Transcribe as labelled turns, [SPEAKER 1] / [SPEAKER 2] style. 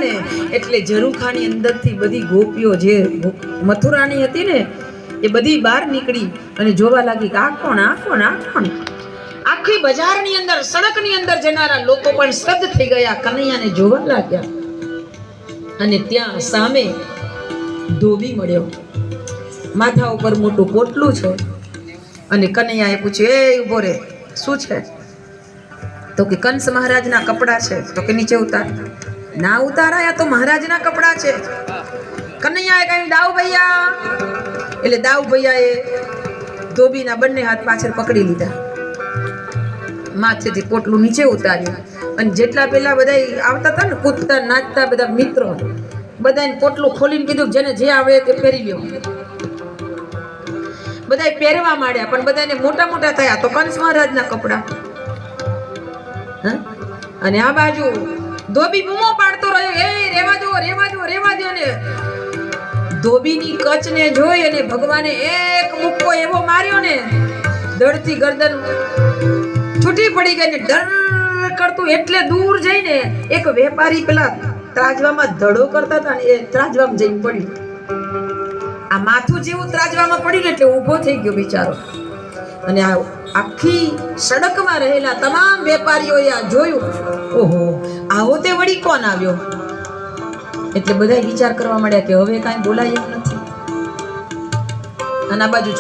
[SPEAKER 1] ને એટલે ઝરૂખાની અંદરથી બધી ગોપીઓ જે મથુરાની હતી ને એ બધી બહાર નીકળી અને જોવા લાગી કે આ કોણ આ કોણ આ કોણ. આખી બજારની અંદર સડકની અંદર જનારા લોકો પણ સ્તબ્ધ થઈ ગયા, કનૈયાને જોવા લાગ્યા. અને ત્યાં સામે ધોબી મળ્યો, માથા ઉપર મોટું પોટલું છે. અને કનૈયાએ પૂછ્યું, એ ઉભો રે, શું છે? તો કે કંસ મહારાજના કપડા છે. તો કે નીચે ઉતાર. ના ઉતારાયા, તો મહારાજના કપડા છે. કનૈયાએ કહ્યું, દાઉ ભૈયા. એટલે દાઉ ભૈયાએ ધોબીના બંને હાથ પાછળ પકડી લીધા, માથેથી પોટલું નીચે ઉતાર્યું. અને જેટલા પેલા બધા આવતા હતા ને કૂદતા નાચતા બધા મિત્રો, બધાને પોટલું ખોલીને કીધું જેને જે આવે તે પહેરી લ્યો. બધા પહેરવા માંડ્યા, પણ બધાને મોટા મોટા થયા તો કંસ મહારાજના કપડા. અને આ બાજુ ધોબી બૂમો પાડતો રહ્યો, એ રેવા દો રેવા દો રેવા દો. ને ધોબીની કચને જોઈ અને ભગવાને એક મુક્કો એવો માર્યો ને ધડથી ગરદન છૂટી પડી ગઈ ને ડર કરતું એટલે દૂર જઈને એક વેપારી પેલા ત્રાજવામાં ધડો કરતા હતા ને એ ત્રાજવામાં જઈને પડ્યું. આ માથું જેવું ત્રાજવામાં પડ્યું ને એટલે ઊભો થઈ ગયો બિચારો. અને આ આખી સડકમાં રહેલા તમામ વેપારીઓએ આ જોયું, ઓહો આવો તે વળી કોણ આવ્યો? એટલે બધા વિચાર કરવા માંડ્યા કે હવે કાંઈ બોલાય એમ નથી. અને આ બાજુ